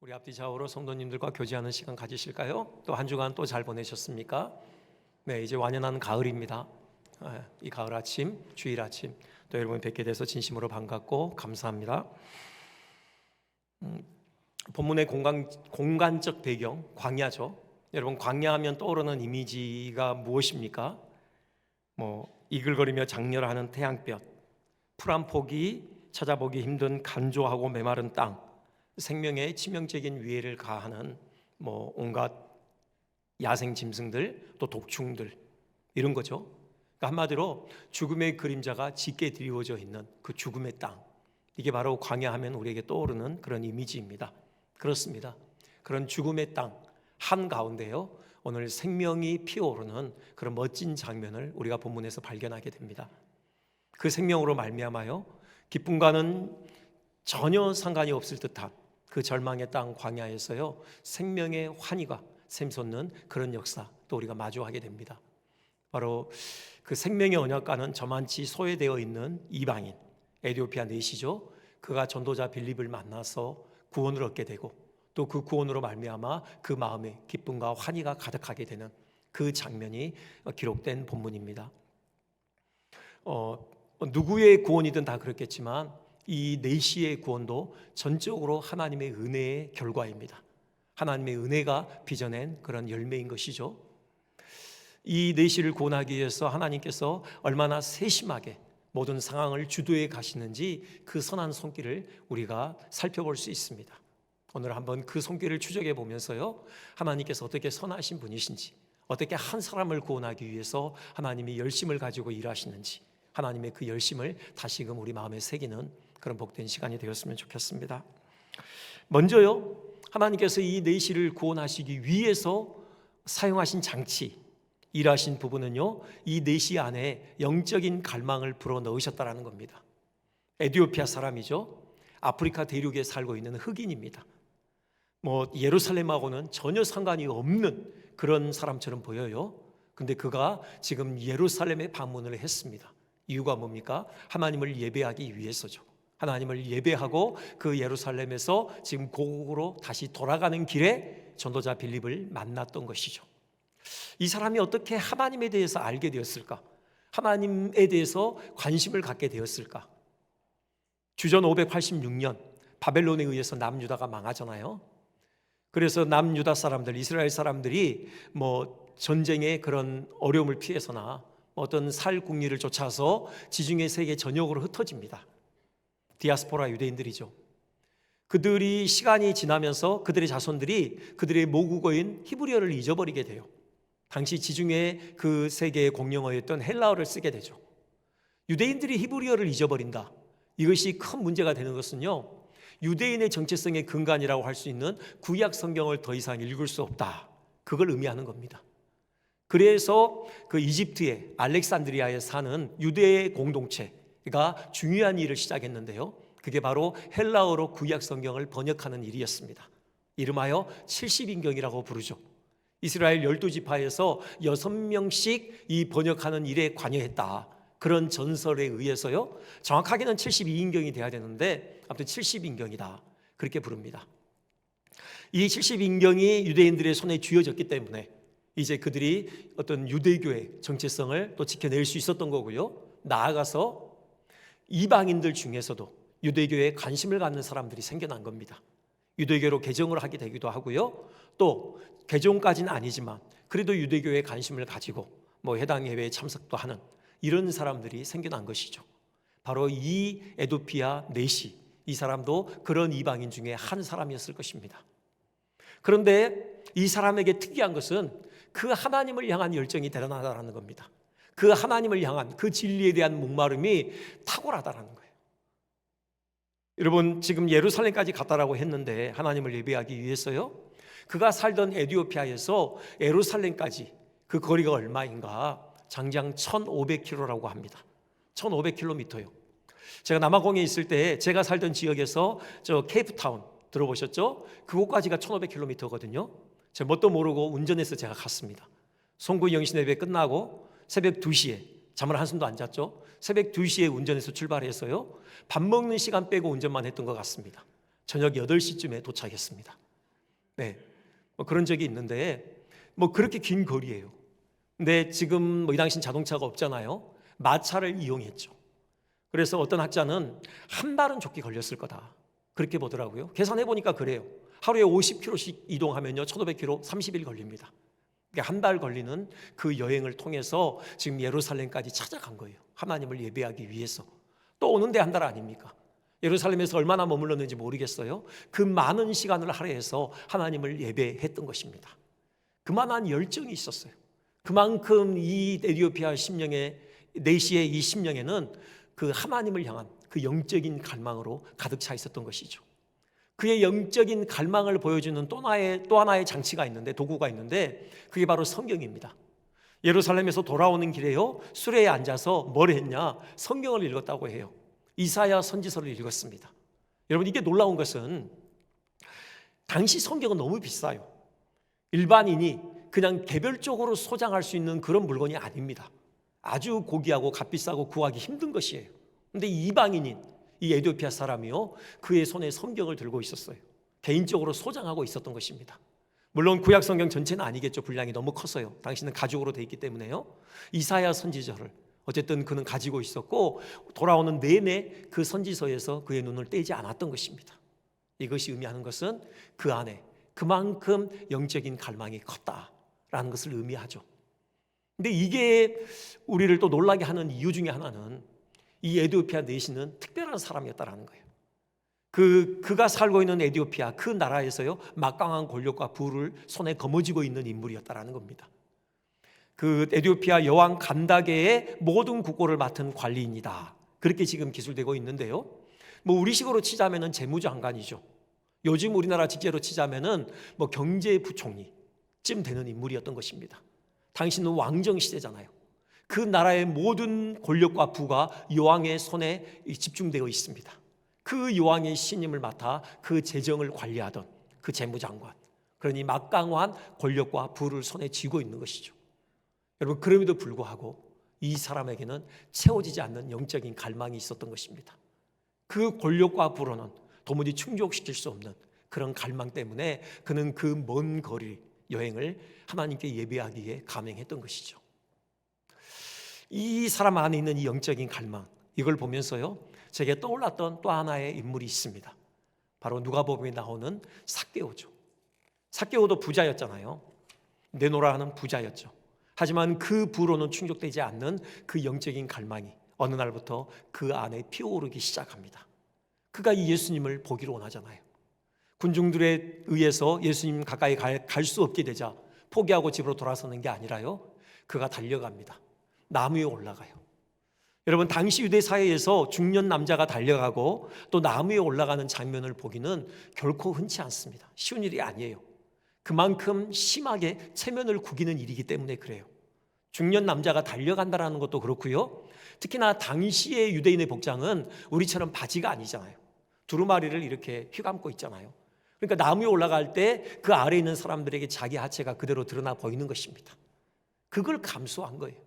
우리 앞뒤 좌우로 성도님들과 교제하는 시간 가지실까요? 또 한 주간 또 잘 보내셨습니까? 네, 이제 완연한 가을입니다. 이 가을 아침, 주일 아침 또 여러분 뵙게 돼서 진심으로 반갑고 감사합니다. 본문의 공간적 배경, 광야죠. 여러분, 광야하면 떠오르는 이미지가 무엇입니까? 이글거리며 장렬하는 태양볕, 풀 한 폭이 찾아보기 힘든 간조하고 메마른 땅, 생명에 치명적인 위해를 가하는 온갖 야생 짐승들, 또 독충들, 이런 거죠. 그러니까 한마디로 죽음의 그림자가 짙게 드리워져 있는 그 죽음의 땅, 이게 바로 광야하면 우리에게 떠오르는 그런 이미지입니다. 그렇습니다. 그런 죽음의 땅 한가운데요, 오늘 생명이 피어오르는 그런 멋진 장면을 우리가 본문에서 발견하게 됩니다. 그 생명으로 말미암아요, 기쁨과는 전혀 상관이 없을 듯한 그 절망의 땅 광야에서요, 생명의 환희가 샘솟는 그런 역사 또 우리가 마주하게 됩니다. 바로 그 생명의 언약과는 저만치 소외되어 있는 이방인 에티오피아 내시죠. 그가 전도자 빌립을 만나서 구원을 얻게 되고 또 그 구원으로 말미암아 그 마음에 기쁨과 환희가 가득하게 되는 그 장면이 기록된 본문입니다. 누구의 구원이든 다 그렇겠지만 이 내시의 구원도 전적으로 하나님의 은혜의 결과입니다. 하나님의 은혜가 빚어낸 그런 열매인 것이죠. 이 내시를 구원하기 위해서 하나님께서 얼마나 세심하게 모든 상황을 주도해 가시는지 그 선한 손길을 우리가 살펴볼 수 있습니다. 오늘 한번 그 손길을 추적해 보면서요, 하나님께서 어떻게 선하신 분이신지, 어떻게 한 사람을 구원하기 위해서 하나님이 열심을 가지고 일하시는지, 하나님의 그 열심을 다시금 우리 마음에 새기는 그런 복된 시간이 되었으면 좋겠습니다. 먼저요, 하나님께서 이 내시를 구원하시기 위해서 사용하신 장치, 일하신 부분은요, 이 내시 안에 영적인 갈망을 불어넣으셨다라는 겁니다. 에티오피아 사람이죠. 아프리카 대륙에 살고 있는 흑인입니다. 예루살렘하고는 전혀 상관이 없는 그런 사람처럼 보여요. 근데 그가 지금 예루살렘에 방문을 했습니다. 이유가 뭡니까? 하나님을 예배하기 위해서죠. 하나님을 예배하고 그 예루살렘에서 지금 고국으로 다시 돌아가는 길에 전도자 빌립을 만났던 것이죠. 이 사람이 어떻게 하나님에 대해서 알게 되었을까? 하나님에 대해서 관심을 갖게 되었을까? 주전 586년 바벨론에 의해서 남유다가 망하잖아요. 그래서 남유다 사람들, 이스라엘 사람들이 전쟁의 그런 어려움을 피해서나 어떤 살 궁리를 쫓아서 지중해 세계 전역으로 흩어집니다. 디아스포라 유대인들이죠. 그들이 시간이 지나면서 그들의 자손들이 그들의 모국어인 히브리어를 잊어버리게 돼요. 당시 지중해 그 세계의 공용어였던 헬라어를 쓰게 되죠. 유대인들이 히브리어를 잊어버린다. 이것이 큰 문제가 되는 것은요, 유대인의 정체성의 근간이라고 할 수 있는 구약 성경을 더 이상 읽을 수 없다. 그걸 의미하는 겁니다. 그래서 그 이집트의 알렉산드리아에 사는 유대의 공동체가 중요한 일을 시작했는데요, 그게 바로 헬라어로 구약 성경을 번역하는 일이었습니다. 이름하여 70인경이라고 부르죠. 이스라엘 12지파에서 6명씩 이 번역하는 일에 관여했다. 그런 전설에 의해서요, 정확하게는 72인경이 돼야 되는데 아무튼 70인경이다. 그렇게 부릅니다. 이 70인경이 유대인들의 손에 쥐어졌기 때문에 이제 그들이 어떤 유대교의 정체성을 또 지켜낼 수 있었던 거고요. 나아가서 이방인들 중에서도 유대교에 관심을 갖는 사람들이 생겨난 겁니다. 유대교로 개종을 하게 되기도 하고요. 또 개종까지는 아니지만 그래도 유대교에 관심을 가지고 해당 예배에 참석도 하는 이런 사람들이 생겨난 것이죠. 바로 이 에티오피아 내시, 이 사람도 그런 이방인 중에 한 사람이었을 것입니다. 그런데 이 사람에게 특이한 것은 그 하나님을 향한 열정이 대단하다는 겁니다. 그 하나님을 향한 그 진리에 대한 목마름이 탁월하다는 거예요. 여러분, 지금 예루살렘까지 갔다라고 했는데 하나님을 예배하기 위해서요, 그가 살던 에티오피아에서 예루살렘까지 그 거리가 얼마인가? 장장 1500km라고 합니다. 1500km요. 제가 남아공에 있을 때 제가 살던 지역에서 케이프타운 들어보셨죠? 그곳까지가 1500km거든요. 제가 뭣도 모르고 운전해서 제가 갔습니다. 송구 영신 예배 끝나고 새벽 2시에 잠을 한숨도 안 잤죠. 새벽 2시에 운전해서 출발해서요, 밥 먹는 시간 빼고 운전만 했던 것 같습니다. 저녁 8시쯤에 도착했습니다. 네, 뭐 그런 적이 있는데 뭐 그렇게 긴 거리예요. 근데 지금 뭐 이 당시엔 자동차가 없잖아요. 마차를 이용했죠. 그래서 어떤 학자는 한 달은 좋게 걸렸을 거다, 그렇게 보더라고요. 계산해 보니까 그래요. 하루에 50km씩 이동하면요 1500km 30일 걸립니다. 한 달 걸리는 그 여행을 통해서 지금 예루살렘까지 찾아간 거예요. 하나님을 예배하기 위해서. 또 오는데 한 달 아닙니까? 예루살렘에서 얼마나 머물렀는지 모르겠어요. 그 많은 시간을 할애해서 하나님을 예배했던 것입니다. 그만한 열정이 있었어요. 그만큼 이 에티오피아 심령의 내시의 이 심령에는 그 하나님을 향한 그 영적인 갈망으로 가득 차 있었던 것이죠. 그의 영적인 갈망을 보여주는 또 하나의 장치가 있는데, 도구가 있는데, 그게 바로 성경입니다. 예루살렘에서 돌아오는 길에요 수레에 앉아서 뭘 했냐? 성경을 읽었다고 해요. 이사야 선지서를 읽었습니다. 여러분, 이게 놀라운 것은 당시 성경은 너무 비싸요. 일반인이 그냥 개별적으로 소장할 수 있는 그런 물건이 아닙니다. 아주 고귀하고 값비싸고 구하기 힘든 것이에요. 근데 이방인인 이 에티오피아 사람이요 그의 손에 성경을 들고 있었어요. 개인적으로 소장하고 있었던 것입니다. 물론 구약 성경 전체는 아니겠죠. 분량이 너무 컸어요. 당시는 가죽으로 돼 있기 때문에요. 이사야 선지서를 어쨌든 그는 가지고 있었고, 돌아오는 내내 그 선지서에서 그의 눈을 떼지 않았던 것입니다. 이것이 의미하는 것은 그 안에 그만큼 영적인 갈망이 컸다라는 것을 의미하죠. 근데 이게 우리를 또 놀라게 하는 이유 중에 하나는 이 에티오피아 내시는 특별한 사람이었다라는 거예요. 그가 살고 있는 에티오피아 그 나라에서요 막강한 권력과 부를 손에 거머쥐고 있는 인물이었다라는 겁니다. 그 에티오피아 여왕 간다게의 모든 국고를 맡은 관리인이다, 그렇게 지금 기술되고 있는데요. 뭐 우리식으로 치자면은 재무장관이죠. 요즘 우리나라 직제로 치자면은 뭐 경제부총리쯤 되는 인물이었던 것입니다. 당신은 왕정 시대잖아요. 그 나라의 모든 권력과 부가 여왕의 손에 집중되어 있습니다. 그 여왕의 신임을 맡아 그 재정을 관리하던 그 재무장관, 그러니 막강한 권력과 부를 손에 쥐고 있는 것이죠. 여러분, 그럼에도 불구하고 이 사람에게는 채워지지 않는 영적인 갈망이 있었던 것입니다. 그 권력과 부로는 도무지 충족시킬 수 없는 그런 갈망 때문에 그는 그 먼 거리 여행을 하나님께 예배하기에 감행했던 것이죠. 이 사람 안에 있는 이 영적인 갈망, 이걸 보면서요 제게 떠올랐던 또 하나의 인물이 있습니다. 바로 누가복음에 나오는 삭개오죠. 삭개오도 부자였잖아요. 내노라 하는 부자였죠. 하지만 그 부로는 충족되지 않는 그 영적인 갈망이 어느 날부터 그 안에 피어오르기 시작합니다. 그가 이 예수님을 보기로 원하잖아요. 군중들에 의해서 예수님 가까이 갈 수 없게 되자 포기하고 집으로 돌아서는 게 아니라요 그가 달려갑니다. 나무 위에 올라가요. 여러분, 당시 유대 사회에서 중년 남자가 달려가고 또 나무 위에 올라가는 장면을 보기는 결코 흔치 않습니다. 쉬운 일이 아니에요. 그만큼 심하게 체면을 구기는 일이기 때문에 그래요. 중년 남자가 달려간다는 것도 그렇고요, 특히나 당시의 유대인의 복장은 우리처럼 바지가 아니잖아요. 두루마리를 이렇게 휘감고 있잖아요. 그러니까 나무 위에 올라갈 때 그 아래에 있는 사람들에게 자기 하체가 그대로 드러나 보이는 것입니다. 그걸 감수한 거예요.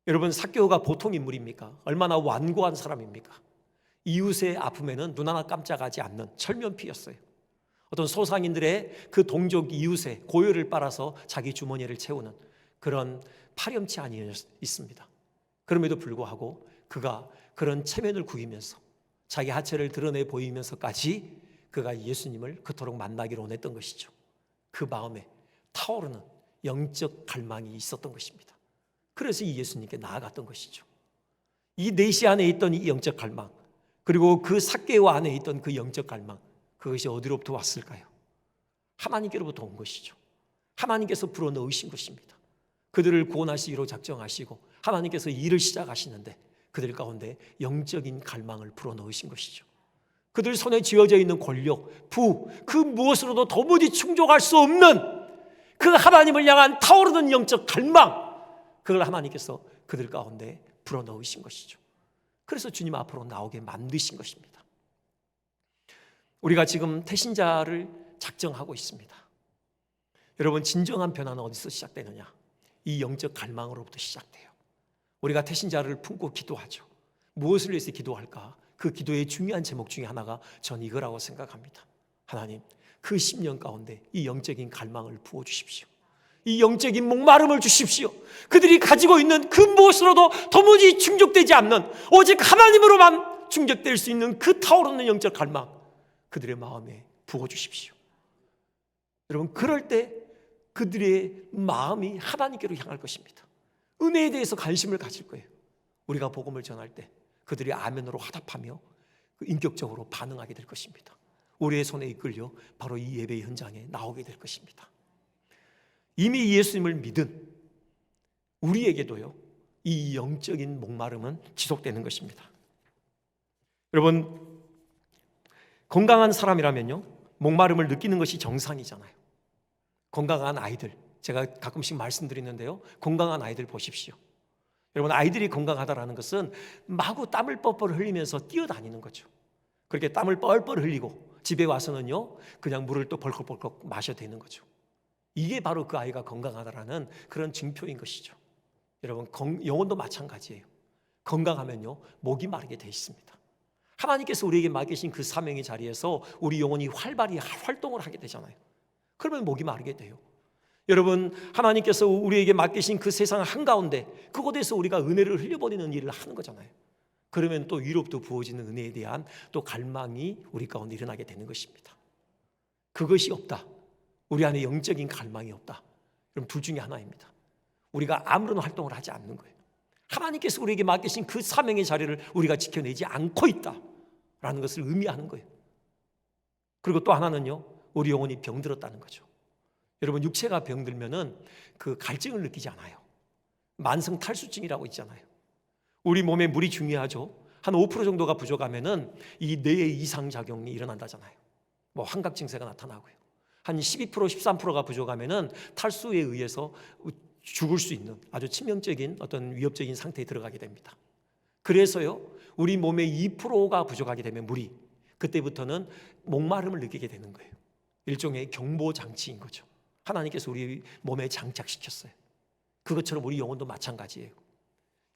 여러분, 삭개오가 보통 인물입니까? 얼마나 완고한 사람입니까? 이웃의 아픔에는 눈 하나 깜짝하지 않는 철면피였어요. 어떤 소상인들의 그 동족 이웃의 고열을 빨아서 자기 주머니를 채우는 그런 파렴치 아니었 있습니다. 그럼에도 불구하고 그가 그런 체면을 구기면서 자기 하체를 드러내 보이면서까지 그가 예수님을 그토록 만나기를 원했던 것이죠. 그 마음에 타오르는 영적 갈망이 있었던 것입니다. 그래서 이 예수님께 나아갔던 것이죠. 이 내시 안에 있던 이 영적 갈망, 그리고 그 삭개오 안에 있던 그 영적 갈망, 그것이 어디로부터 왔을까요? 하나님께로부터 온 것이죠. 하나님께서 불어넣으신 것입니다. 그들을 구원하시기로 작정하시고 하나님께서 일을 시작하시는데 그들 가운데 영적인 갈망을 불어넣으신 것이죠. 그들 손에 쥐어져 있는 권력, 부, 그 무엇으로도 도무지 충족할 수 없는 그 하나님을 향한 타오르는 영적 갈망, 그걸 하나님께서 그들 가운데 불어넣으신 것이죠. 그래서 주님 앞으로 나오게 만드신 것입니다. 우리가 지금 태신자를 작정하고 있습니다. 여러분, 진정한 변화는 어디서 시작되느냐? 이 영적 갈망으로부터 시작돼요. 우리가 태신자를 품고 기도하죠. 무엇을 위해서 기도할까? 그 기도의 중요한 제목 중에 하나가 전 이거라고 생각합니다. 하나님, 그 10년 가운데 이 영적인 갈망을 부어주십시오. 이 영적인 목마름을 주십시오. 그들이 가지고 있는 그 무엇으로도 도무지 충족되지 않는, 오직 하나님으로만 충족될 수 있는 그 타오르는 영적 갈망, 그들의 마음에 부어주십시오. 여러분, 그럴 때 그들의 마음이 하나님께로 향할 것입니다. 은혜에 대해서 관심을 가질 거예요. 우리가 복음을 전할 때 그들이 아멘으로 화답하며 인격적으로 반응하게 될 것입니다. 우리의 손에 이끌려 바로 이 예배 현장에 나오게 될 것입니다. 이미 예수님을 믿은 우리에게도요, 이 영적인 목마름은 지속되는 것입니다. 여러분, 건강한 사람이라면요, 목마름을 느끼는 것이 정상이잖아요. 건강한 아이들, 제가 가끔씩 말씀드리는데요, 건강한 아이들 보십시오. 여러분, 아이들이 건강하다라는 것은 마구 땀을 뻘뻘 흘리면서 뛰어다니는 거죠. 그렇게 땀을 뻘뻘 흘리고 집에 와서는요, 그냥 물을 또 벌컥벌컥 마셔야 되는 거죠. 이게 바로 그 아이가 건강하다라는 그런 징표인 것이죠. 여러분, 영혼도 마찬가지예요. 건강하면요, 목이 마르게 돼 있습니다. 하나님께서 우리에게 맡기신 그 사명의 자리에서 우리 영혼이 활발히 활동을 하게 되잖아요. 그러면 목이 마르게 돼요. 여러분, 하나님께서 우리에게 맡기신 그 세상 한가운데 그곳에서 우리가 은혜를 흘려버리는 일을 하는 거잖아요. 그러면 또 위로부터 부어지는 은혜에 대한 또 갈망이 우리 가운데 일어나게 되는 것입니다. 그것이 없다, 우리 안에 영적인 갈망이 없다, 그럼 둘 중에 하나입니다. 우리가 아무런 활동을 하지 않는 거예요. 하나님께서 우리에게 맡기신 그 사명의 자리를 우리가 지켜내지 않고 있다라는 것을 의미하는 거예요. 그리고 또 하나는요, 우리 영혼이 병들었다는 거죠. 여러분, 육체가 병들면은 그 갈증을 느끼지 않아요. 만성 탈수증이라고 있잖아요. 우리 몸에 물이 중요하죠. 한 5% 정도가 부족하면은 이 뇌의 이상 작용이 일어난다잖아요. 뭐 환각 증세가 나타나고요. 한 12%, 13%가 부족하면은 탈수에 의해서 죽을 수 있는 아주 치명적인 어떤 위협적인 상태에 들어가게 됩니다. 그래서요, 우리 몸에 2%가 부족하게 되면 물이, 그때부터는 목마름을 느끼게 되는 거예요. 일종의 경보 장치인 거죠. 하나님께서 우리 몸에 장착시켰어요. 그것처럼 우리 영혼도 마찬가지예요.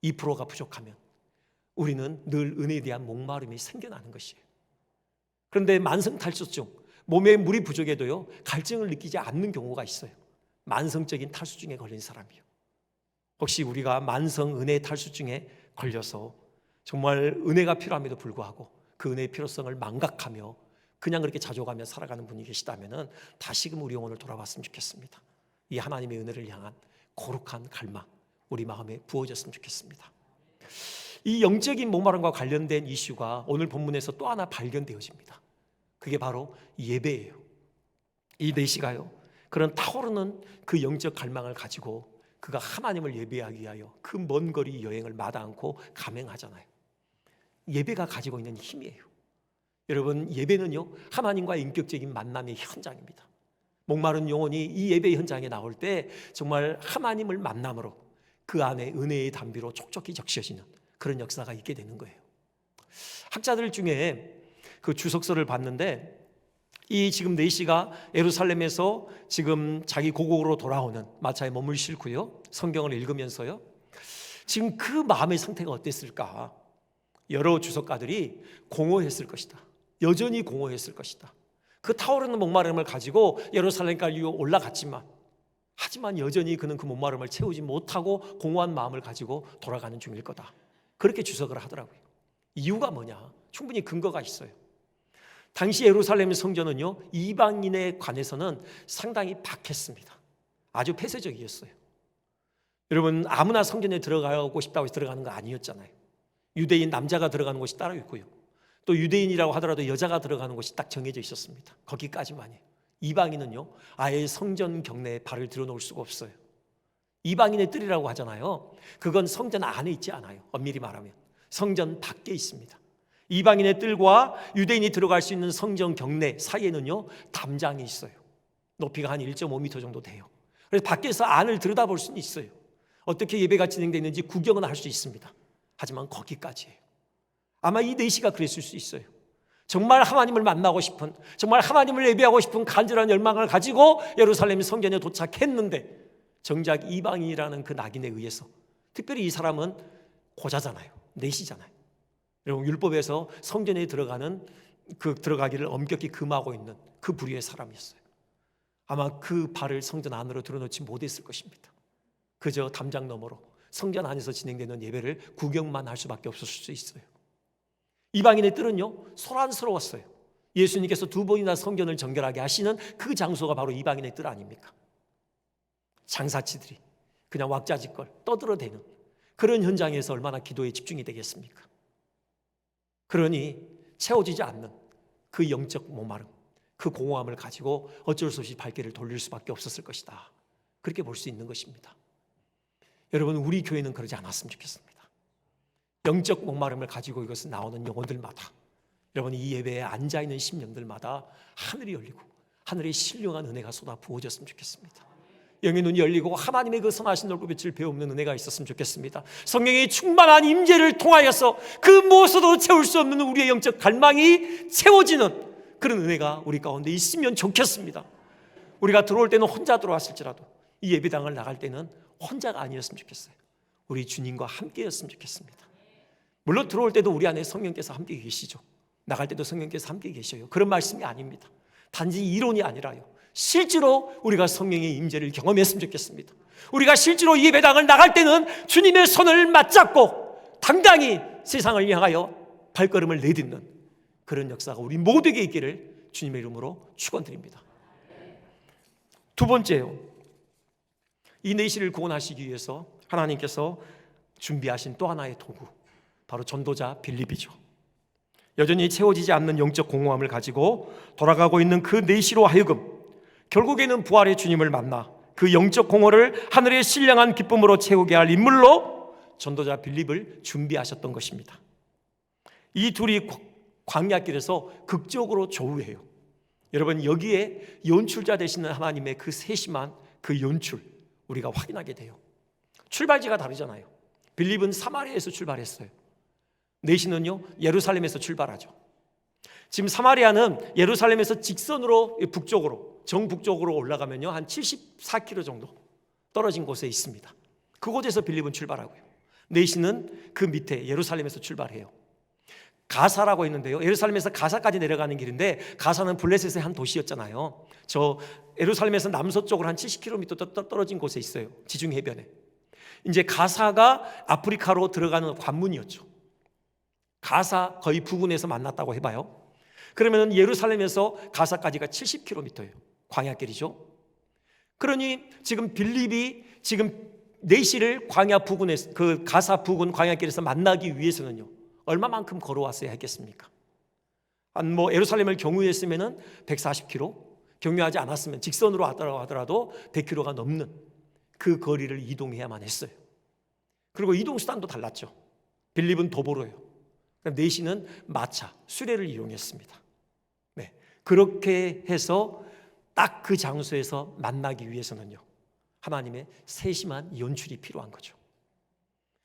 2%가 부족하면 우리는 늘 은혜에 대한 목마름이 생겨나는 것이에요. 그런데 만성 탈수증, 몸에 물이 부족해도요, 갈증을 느끼지 않는 경우가 있어요. 만성적인 탈수증에 걸린 사람이요. 혹시 우리가 만성 은혜 탈수증에 걸려서 정말 은혜가 필요함에도 불구하고 그 은혜의 필요성을 망각하며 그냥 그렇게 자족하며 살아가는 분이 계시다면 다시금 우리 영혼을 돌아봤으면 좋겠습니다. 이 하나님의 은혜를 향한 거룩한 갈망, 우리 마음에 부어졌으면 좋겠습니다. 이 영적인 목마름과 관련된 이슈가 오늘 본문에서 또 하나 발견되어집니다. 그게 바로 예배예요. 이 내시가요, 그런 타오르는 그 영적 갈망을 가지고 그가 하나님을 예배하기 위하여 그 먼 거리 여행을 마다 않고 감행하잖아요. 예배가 가지고 있는 힘이에요. 여러분, 예배는요, 하나님과의 인격적인 만남의 현장입니다. 목마른 영혼이 이 예배 현장에 나올 때 정말 하나님을 만남으로 그 안에 은혜의 담비로 촉촉히 적셔지는 그런 역사가 있게 되는 거예요. 학자들 중에 그 주석서를 봤는데, 이 지금 내시가 예루살렘에서 지금 자기 고국으로 돌아오는 마차에 몸을 싣고요, 성경을 읽으면서요, 지금 그 마음의 상태가 어땠을까? 여러 주석가들이 공허했을 것이다, 여전히 공허했을 것이다. 그 타오르는 목마름을 가지고 예루살렘까지 올라갔지만, 하지만 여전히 그는 그 목마름을 채우지 못하고 공허한 마음을 가지고 돌아가는 중일 거다, 그렇게 주석을 하더라고요. 이유가 뭐냐? 충분히 근거가 있어요. 당시 예루살렘 성전은요, 이방인에 관해서는 상당히 박했습니다. 아주 폐쇄적이었어요. 여러분, 아무나 성전에 들어가고 싶다고 해서 들어가는 거 아니었잖아요. 유대인 남자가 들어가는 곳이 따로 있고요, 또 유대인이라고 하더라도 여자가 들어가는 곳이 딱 정해져 있었습니다. 거기까지만이에요. 이방인은요, 아예 성전 경내에 발을 들여놓을 수가 없어요. 이방인의 뜰이라고 하잖아요. 그건 성전 안에 있지 않아요. 엄밀히 말하면 성전 밖에 있습니다. 이방인의 뜰과 유대인이 들어갈 수 있는 성전 경내 사이에는요, 담장이 있어요. 높이가 한 1.5m 정도 돼요. 그래서 밖에서 안을 들여다볼 수는 있어요. 어떻게 예배가 진행되는지 구경은 할 수 있습니다. 하지만 거기까지예요. 아마 이 내시가 그랬을 수 있어요. 정말 하나님을 만나고 싶은, 정말 하나님을 예배하고 싶은 간절한 열망을 가지고 예루살렘 성전에 도착했는데, 정작 이방인이라는 그 낙인에 의해서, 특별히 이 사람은 고자잖아요, 내시잖아요. 여러분, 율법에서 성전에 들어가는 그 들어가기를 엄격히 금하고 있는 그 부류의 사람이었어요. 아마 그 발을 성전 안으로 들어놓지 못했을 것입니다. 그저 담장 너머로 성전 안에서 진행되는 예배를 구경만 할 수밖에 없었을 수 있어요. 이방인의 뜰은요 소란스러웠어요. 예수님께서 2번이나 성전을 정결하게 하시는 그 장소가 바로 이방인의 뜰 아닙니까? 장사치들이 그냥 왁자지껄 떠들어대는 그런 현장에서 얼마나 기도에 집중이 되겠습니까? 그러니 채워지지 않는 그 영적 목마름, 그 공허함을 가지고 어쩔 수 없이 발길을 돌릴 수밖에 없었을 것이다. 그렇게 볼 수 있는 것입니다. 여러분, 우리 교회는 그러지 않았으면 좋겠습니다. 영적 목마름을 가지고 이것은 나오는 영혼들마다, 여러분 이 예배에 앉아있는 심령들마다 하늘이 열리고 하늘의 신령한 은혜가 쏟아 부어졌으면 좋겠습니다. 영의 눈이 열리고 하나님의 그 선하신 얼굴빛을 배우는 은혜가 있었으면 좋겠습니다. 성령의 충만한 임재를 통하여서 그 무엇으로도 채울 수 없는 우리의 영적 갈망이 채워지는 그런 은혜가 우리 가운데 있으면 좋겠습니다. 우리가 들어올 때는 혼자 들어왔을지라도 이 예배당을 나갈 때는 혼자가 아니었으면 좋겠어요. 우리 주님과 함께였으면 좋겠습니다. 물론 들어올 때도 우리 안에 성령께서 함께 계시죠. 나갈 때도 성령께서 함께 계셔요. 그런 말씀이 아닙니다. 단지 이론이 아니라요, 실제로 우리가 성령의 임재를 경험했으면 좋겠습니다. 우리가 실제로 이 예배당을 나갈 때는 주님의 손을 맞잡고 당당히 세상을 향하여 발걸음을 내딛는 그런 역사가 우리 모두에게 있기를 주님의 이름으로 축원드립니다. 두 번째요, 이 내시를 구원하시기 위해서 하나님께서 준비하신 또 하나의 도구, 바로 전도자 빌립이죠. 여전히 채워지지 않는 영적 공허함을 가지고 돌아가고 있는 그 내시로 하여금 결국에는 부활의 주님을 만나 그 영적 공허를 하늘의 신령한 기쁨으로 채우게 할 인물로 전도자 빌립을 준비하셨던 것입니다. 이 둘이 광야길에서 극적으로 조우해요. 여러분, 여기에 연출자 되시는 하나님의 그 세심한 그 연출 우리가 확인하게 돼요. 출발지가 다르잖아요. 빌립은 사마리아에서 출발했어요. 내시는요 예루살렘에서 출발하죠. 지금 사마리아는 예루살렘에서 직선으로 북쪽으로, 정북쪽으로 올라가면요 한 74km 정도 떨어진 곳에 있습니다. 그곳에서 빌립은 출발하고요, 내시는 그 밑에 예루살렘에서 출발해요. 가사라고 있는데요, 예루살렘에서 가사까지 내려가는 길인데, 가사는 블레셋의 한 도시였잖아요. 저 예루살렘에서 남서쪽으로 한 70km 떨어진 곳에 있어요. 지중 해변에. 이제 가사가 아프리카로 들어가는 관문이었죠. 가사 거의 부근에서 만났다고 해봐요. 그러면 예루살렘에서 가사까지가 70km예요. 광야길이죠. 그러니 지금 빌립이 지금 내시를 광야 부근에, 그 가사 부근 광야길에서 만나기 위해서는요 얼마만큼 걸어왔어야 했겠습니까? 한 예루살렘을 경유했으면은 140km, 경유하지 않았으면 직선으로 하더라도 100km가 넘는 그 거리를 이동해야만 했어요. 그리고 이동 수단도 달랐죠. 빌립은 도보로예요. 내시는 마차, 수레를 이용했습니다. 네, 그렇게 해서 딱 그 장소에서 만나기 위해서는요 하나님의 세심한 연출이 필요한 거죠.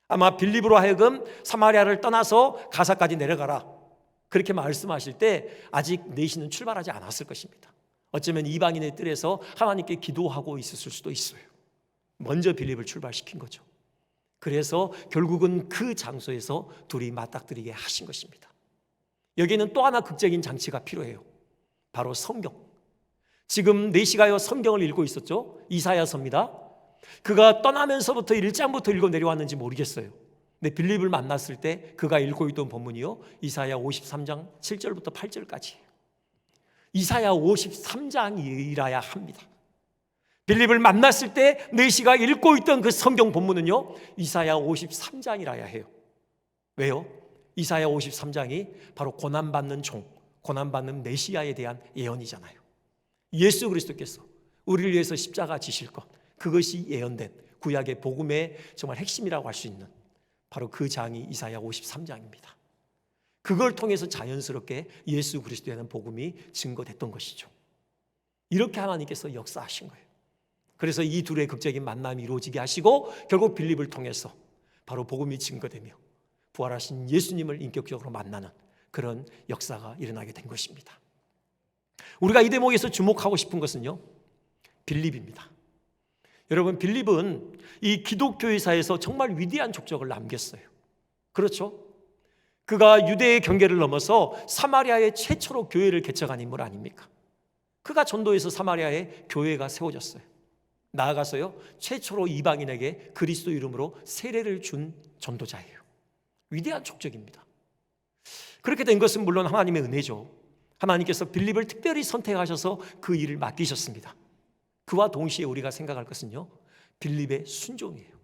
아마 빌립으로 하여금 사마리아를 떠나서 가사까지 내려가라 그렇게 말씀하실 때 아직 내시는 출발하지 않았을 것입니다. 어쩌면 이방인의 뜰에서 하나님께 기도하고 있었을 수도 있어요. 먼저 빌립을 출발시킨 거죠. 그래서 결국은 그 장소에서 둘이 맞닥뜨리게 하신 것입니다. 여기에는 또 하나 극적인 장치가 필요해요. 바로 성경. 지금 내시가요 성경을 읽고 있었죠. 이사야서입니다. 그가 떠나면서부터 1장부터 읽어 내려왔는지 모르겠어요. 근데 빌립을 만났을 때 그가 읽고 있던 본문이요 이사야 53장 7절부터 8절까지예요. 이사야 53장이라야 합니다. 빌립을 만났을 때 내시가 읽고 있던 그 성경 본문은요 이사야 53장이라야 해요. 왜요? 이사야 53장이 바로 고난받는 종, 고난받는 메시아에 대한 예언이잖아요. 예수 그리스도께서 우리를 위해서 십자가 지실 것, 그것이 예언된 구약의 복음의 정말 핵심이라고 할 수 있는 바로 그 장이 이사야 53장입니다. 그걸 통해서 자연스럽게 예수 그리스도에 대한 복음이 증거됐던 것이죠. 이렇게 하나님께서 역사하신 거예요. 그래서 이 둘의 극적인 만남이 이루어지게 하시고 결국 빌립을 통해서 바로 복음이 증거되며 부활하신 예수님을 인격적으로 만나는 그런 역사가 일어나게 된 것입니다. 우리가 이 대목에서 주목하고 싶은 것은요 빌립입니다. 여러분, 빌립은 이 기독교회사에서 정말 위대한 족적을 남겼어요. 그렇죠? 그가 유대의 경계를 넘어서 사마리아의 최초로 교회를 개척한 인물 아닙니까? 그가 전도해서 사마리아에 교회가 세워졌어요. 나아가서요, 최초로 이방인에게 그리스도 이름으로 세례를 준 전도자예요. 위대한 족적입니다. 그렇게 된 것은 물론 하나님의 은혜죠. 하나님께서 빌립을 특별히 선택하셔서 그 일을 맡기셨습니다. 그와 동시에 우리가 생각할 것은요, 빌립의 순종이에요.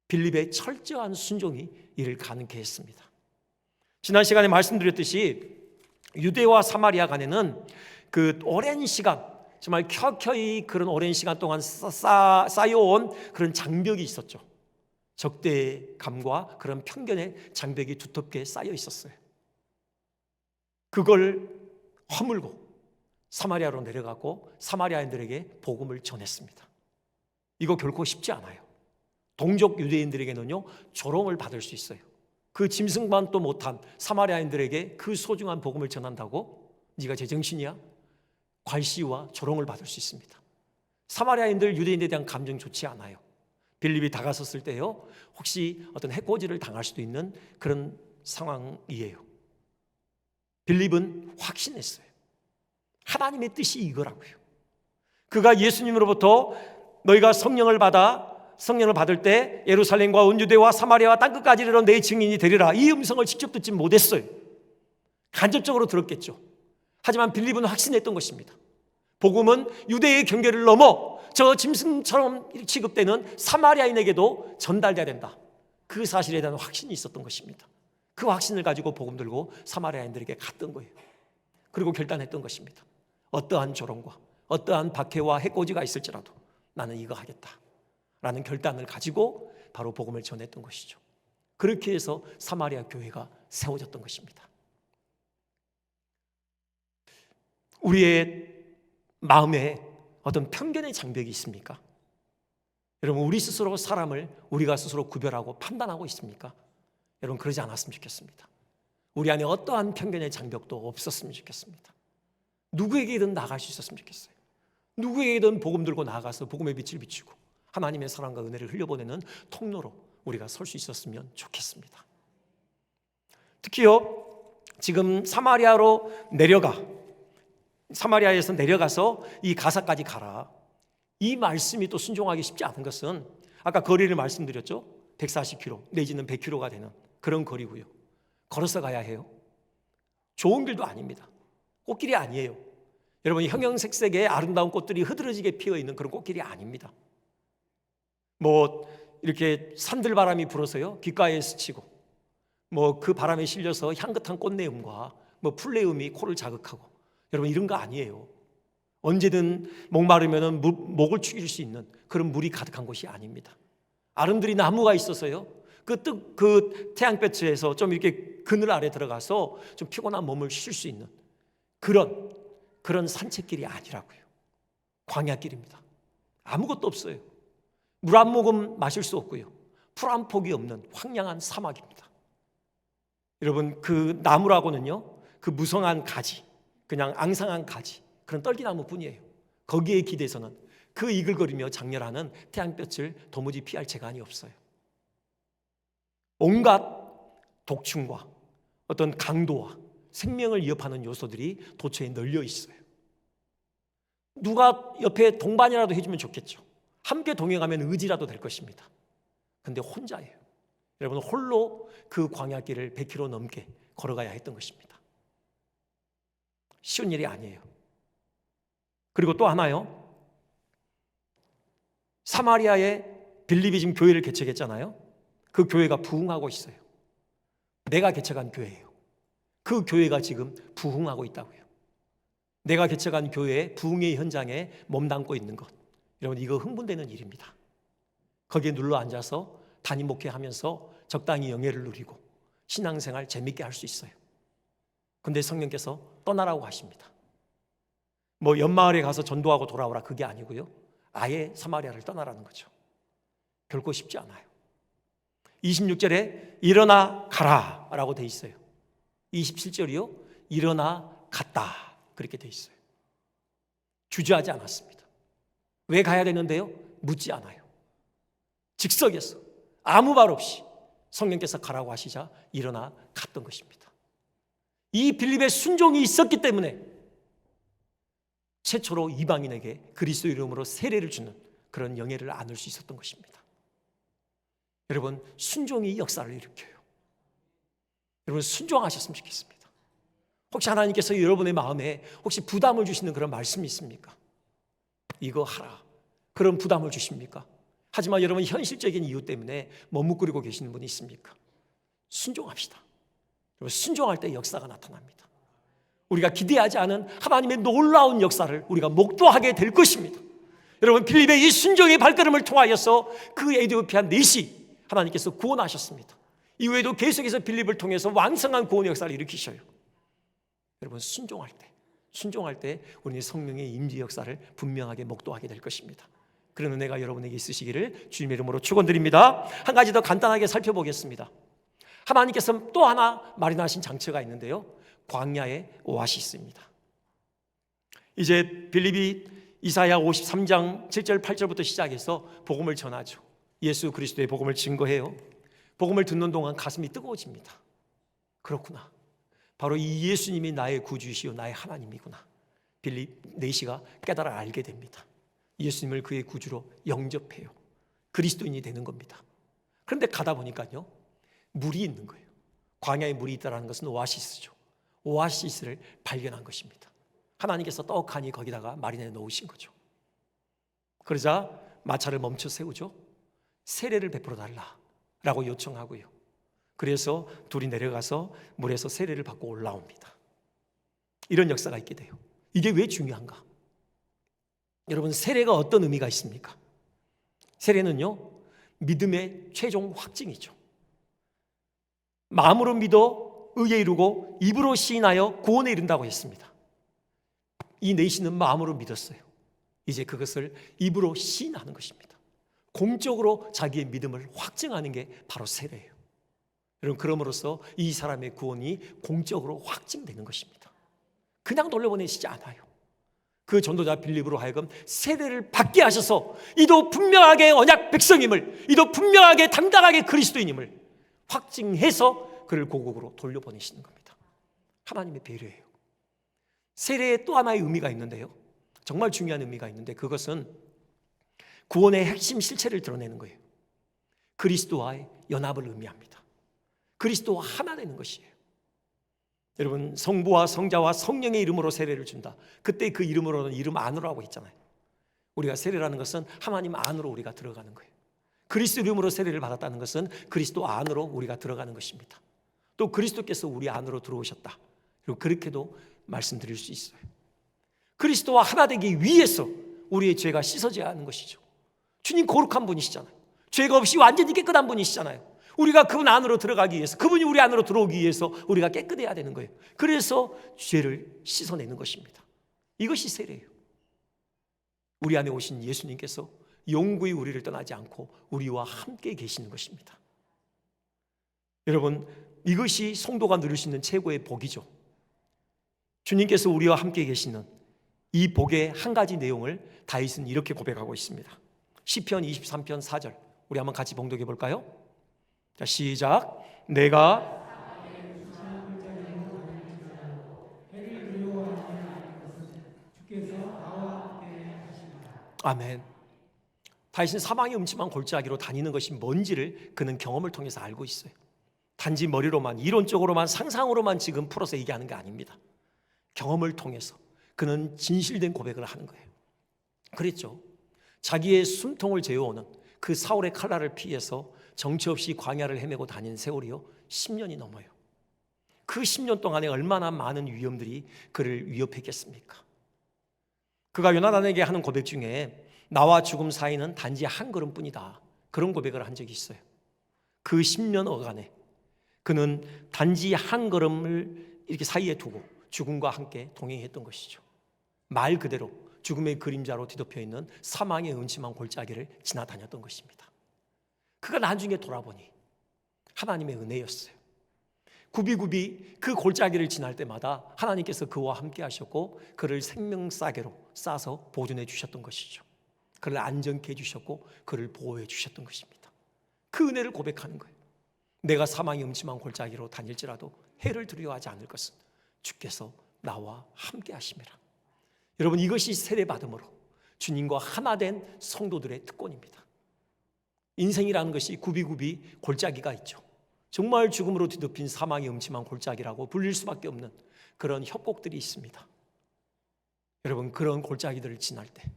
빌립의 철저한 순종이 이를 가능케 했습니다. 지난 시간에 말씀드렸듯이 유대와 사마리아 간에는 그 오랜 시간, 정말 켜켜이 그런 오랜 시간 동안 쌓여온 그런 장벽이 있었죠. 적대감과 그런 편견의 장벽이 두텁게 쌓여 있었어요. 그걸 허물고 사마리아로 내려가고 사마리아인들에게 복음을 전했습니다. 이거 결코 쉽지 않아요. 동족 유대인들에게는요, 조롱을 받을 수 있어요. 그 짐승만도 못한 사마리아인들에게 그 소중한 복음을 전한다고? 네가 제정신이야? 괄시와 조롱을 받을 수 있습니다. 사마리아인들, 유대인에 대한 감정 좋지 않아요. 빌립이 다가섰을 때요, 혹시 어떤 해코지를 당할 수도 있는 그런 상황이에요. 빌립은 확신했어요. 하나님의 뜻이 이거라고요. 그가 예수님으로부터 너희가 성령을 받을 때 예루살렘과 온 유대와 사마리아와 땅끝까지 이르러 내 증인이 되리라, 이 음성을 직접 듣지 못했어요. 간접적으로 들었겠죠. 하지만 빌립은 확신했던 것입니다. 복음은 유대의 경계를 넘어 저 짐승처럼 취급되는 사마리아인에게도 전달돼야 된다. 그 사실에 대한 확신이 있었던 것입니다. 그 확신을 가지고 복음 들고 사마리아인들에게 갔던 거예요. 그리고 결단했던 것입니다. 어떠한 조롱과 어떠한 박해와 해코지가 있을지라도 나는 이거 하겠다 라는 결단을 가지고 바로 복음을 전했던 것이죠. 그렇게 해서 사마리아 교회가 세워졌던 것입니다. 우리의 마음에 어떤 편견의 장벽이 있습니까? 여러분, 우리 스스로 사람을 우리가 스스로 구별하고 판단하고 있습니까? 여러분, 그러지 않았으면 좋겠습니다. 우리 안에 어떠한 편견의 장벽도 없었으면 좋겠습니다. 누구에게든 나갈 수 있었으면 좋겠어요. 누구에게든 복음 들고 나가서 복음의 빛을 비추고 하나님의 사랑과 은혜를 흘려보내는 통로로 우리가 설 수 있었으면 좋겠습니다. 특히요, 지금 사마리아에서 내려가서 이 가사까지 가라, 이 말씀이 또 순종하기 쉽지 않은 것은 아까 거리를 말씀드렸죠. 140km 내지는 100km가 되는 그런 거리고요. 걸어서 가야 해요. 좋은 길도 아닙니다. 꽃길이 아니에요. 여러분, 형형색색의 아름다운 꽃들이 흐드러지게 피어있는 그런 꽃길이 아닙니다. 이렇게 산들바람이 불어서요, 귓가에 스치고 그 바람에 실려서 향긋한 꽃내음과 풀내음이 코를 자극하고, 여러분, 이런 거 아니에요. 언제든 목마르면 목을 축일 수 있는 그런 물이 가득한 곳이 아닙니다. 아름드리 나무가 있어서요, 그 태양볕에서 좀 이렇게 그늘 아래 들어가서 좀 피곤한 몸을 쉴 수 있는 그런 산책길이 아니라고요. 광야길입니다. 아무것도 없어요. 물 한 모금 마실 수 없고요, 풀 한 폭이 없는 황량한 사막입니다. 여러분, 그 나무라고는요, 그 무성한 가지, 그냥 앙상한 가지, 그런 떨기나무 뿐이에요. 거기에 기대서는 그 이글거리며 장렬하는 태양볕을 도무지 피할 재간이 없어요. 온갖 독충과 어떤 강도와 생명을 위협하는 요소들이 도처에 널려 있어요. 누가 옆에 동반이라도 해주면 좋겠죠. 함께 동행하면 의지라도 될 것입니다. 근데 혼자예요. 여러분, 홀로 그 광야길을 100km 넘게 걸어가야 했던 것입니다. 쉬운 일이 아니에요. 그리고 또 하나요, 사마리아에 빌립이 지금 교회를 개척했잖아요. 그 교회가 부흥하고 있어요. 내가 개척한 교회예요. 그 교회가 지금 부흥하고 있다고요. 내가 개척한 교회의 부흥의 현장에 몸담고 있는 것, 여러분, 이거 흥분되는 일입니다. 거기에 눌러 앉아서 담임 목회하면서 적당히 영예를 누리고 신앙생활 재밌게 할 수 있어요. 근데 성령께서 떠나라고 하십니다. 연마을에 가서 전도하고 돌아오라, 그게 아니고요, 아예 사마리아를 떠나라는 거죠. 결코 쉽지 않아요. 26절에 일어나 가라 라고 돼 있어요. 27절이요, 일어나 갔다 그렇게 돼 있어요. 주저하지 않았습니다. 왜 가야 되는데요? 묻지 않아요. 즉석에서 아무 말 없이 성령께서 가라고 하시자 일어나 갔던 것입니다. 이 빌립의 순종이 있었기 때문에 최초로 이방인에게 그리스도 이름으로 세례를 주는 그런 영예를 안을 수 있었던 것입니다. 여러분, 순종이 역사를 일으켜요. 여러분, 순종하셨으면 좋겠습니다. 혹시 하나님께서 여러분의 마음에 혹시 부담을 주시는 그런 말씀이 있습니까? 이거 하라, 그런 부담을 주십니까? 하지만 여러분, 현실적인 이유 때문에 머뭇거리고 계시는 분이 있습니까? 순종합시다. 여러분, 순종할 때 역사가 나타납니다. 우리가 기대하지 않은 하나님의 놀라운 역사를 우리가 목도하게 될 것입니다. 여러분, 빌립의 이 순종의 발걸음을 통하여서 그 에티오피아 넷이 하나님께서 구원하셨습니다. 이후에도 계속해서 빌립을 통해서 왕성한 구원의 역사를 일으키셔요. 여러분, 순종할 때 우리는 성령의 임재 역사를 분명하게 목도하게 될 것입니다. 그런 은혜가 여러분에게 있으시기를 주님의 이름으로 축원드립니다. 한 가지 더 간단하게 살펴보겠습니다. 하나님께서 또 하나 마련하신 장처가 있는데요, 광야의 오아시스입니다. 이제 빌립이 이사야 53장 7절 8절부터 시작해서 복음을 전하죠. 예수 그리스도의 복음을 증거해요. 복음을 듣는 동안 가슴이 뜨거워집니다. 그렇구나, 바로 이 예수님이 나의 구주이시요 나의 하나님이구나. 빌립 네시가 깨달아 알게 됩니다. 예수님을 그의 구주로 영접해요. 그리스도인이 되는 겁니다. 그런데 가다 보니까요, 물이 있는 거예요. 광야에 물이 있다는 것은 오아시스죠. 오아시스를 발견한 것입니다. 하나님께서 떡하니 거기다가 마련해 놓으신 거죠. 그러자 마차를 멈춰 세우죠. 세례를 베풀어 달라라고 요청하고요. 그래서 둘이 내려가서 물에서 세례를 받고 올라옵니다. 이런 역사가 있게 돼요. 이게 왜 중요한가? 여러분, 세례가 어떤 의미가 있습니까? 세례는요, 믿음의 최종 확증이죠. 마음으로 믿어 의에 이르고 입으로 시인하여 구원에 이른다고 했습니다. 이 넷이는 마음으로 믿었어요. 이제 그것을 입으로 시인하는 것입니다. 공적으로 자기의 믿음을 확증하는 게 바로 세례예요. 여러분, 그럼으로써 이 사람의 구원이 공적으로 확증되는 것입니다. 그냥 돌려보내시지 않아요. 그 전도자 빌립으로 하여금 세례를 받게 하셔서 이도 분명하게 언약 백성임을, 이도 분명하게 당당하게 그리스도인임을 확증해서 그를 고국으로 돌려보내시는 겁니다. 하나님의 배려예요. 세례에 또 하나의 의미가 있는데요, 정말 중요한 의미가 있는데, 그것은 구원의 핵심 실체를 드러내는 거예요. 그리스도와의 연합을 의미합니다. 그리스도와 하나 되는 것이에요. 여러분, 성부와 성자와 성령의 이름으로 세례를 준다. 그때 그 이름으로는 이름 안으로 하고 있잖아요. 우리가 세례라는 것은 하나님 안으로 우리가 들어가는 거예요. 그리스도 이름으로 세례를 받았다는 것은 그리스도 안으로 우리가 들어가는 것입니다. 또 그리스도께서 우리 안으로 들어오셨다. 그리고 그렇게도 말씀드릴 수 있어요. 그리스도와 하나 되기 위해서 우리의 죄가 씻어져야 하는 것이죠. 주님 거룩한 분이시잖아요. 죄가 없이 완전히 깨끗한 분이시잖아요. 우리가 그분 안으로 들어가기 위해서, 그분이 우리 안으로 들어오기 위해서 우리가 깨끗해야 되는 거예요. 그래서 죄를 씻어내는 것입니다. 이것이 세례예요. 우리 안에 오신 예수님께서 영구히 우리를 떠나지 않고 우리와 함께 계시는 것입니다. 여러분, 이것이 성도가 누릴 수 있는 최고의 복이죠. 주님께서 우리와 함께 계시는 이 복의 한 가지 내용을 다윗은 이렇게 고백하고 있습니다. 시편 23편 4절, 우리 한번 같이 봉독해 볼까요? 자, 시작. 내가 아멘. 다윗은 사망의 음침한 골짜기로 다니는 것이 뭔지를 그는 경험을 통해서 알고 있어요. 단지 머리로만, 이론적으로만, 상상으로만 지금 풀어서 얘기하는 게 아닙니다. 경험을 통해서 그는 진실된 고백을 하는 거예요. 그랬죠. 자기의 숨통을 죄어오는 그 사울의 칼날을 피해서 정처 없이 광야를 헤매고 다닌 세월이요 10년이 넘어요. 그 10년 동안에 얼마나 많은 위험들이 그를 위협했겠습니까? 그가 요나단에게 하는 고백 중에 나와 죽음 사이는 단지 한 걸음뿐이다, 그런 고백을 한 적이 있어요. 그 10년 어간에 그는 단지 한 걸음을 이렇게 사이에 두고 죽음과 함께 동행했던 것이죠. 말 그대로 죽음의 그림자로 뒤덮여 있는 사망의 음침한 골짜기를 지나다녔던 것입니다. 그가 나중에 돌아보니 하나님의 은혜였어요. 굽이굽이 그 골짜기를 지날 때마다 하나님께서 그와 함께 하셨고 그를 생명싸개로 싸서 보존해 주셨던 것이죠. 그를 안전케 해주셨고 그를 보호해 주셨던 것입니다. 그 은혜를 고백하는 거예요. 내가 사망의 음침한 골짜기로 다닐지라도 해를 두려워하지 않을 것은 주께서 나와 함께 하심이라. 여러분, 이것이 세례받음으로 주님과 하나 된 성도들의 특권입니다. 인생이라는 것이 굽이굽이 골짜기가 있죠. 정말 죽음으로 뒤덮인 사망의 음침한 골짜기라고 불릴 수밖에 없는 그런 협곡들이 있습니다. 여러분, 그런 골짜기들을 지날 때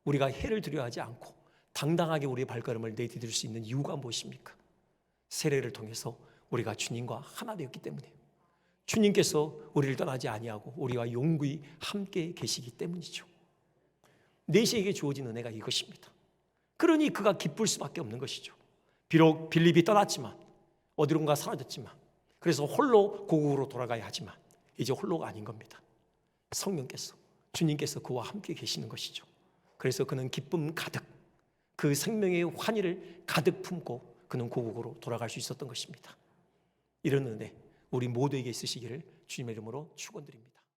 우리가 해를 두려워하지 않고 당당하게 우리의 발걸음을 내디딜 수 있는 이유가 무엇입니까? 세례를 통해서 우리가 주님과 하나 되었기 때문이에요. 주님께서 우리를 떠나지 아니하고 우리와永遠 함께 계시기 때문이죠. 내시에게 주어진 은혜가 이것입니다. 그러니 그가 기쁠 수밖에 없는 것이죠. 비록 빌립이 떠났지만, 어디론가 사라졌지만, 그래서 홀로 고국으로 돌아가야 하지만 이제 홀로가 아닌 겁니다. 성령께서, 주님께서 그와 함께 계시는 것이죠. 그래서 그는 기쁨 가득, 그 생명의 환희를 가득 품고 그는 고국으로 돌아갈 수 있었던 것입니다. 이런 은혜 우리 모두에게 있으시기를 주님의 이름으로 축원드립니다.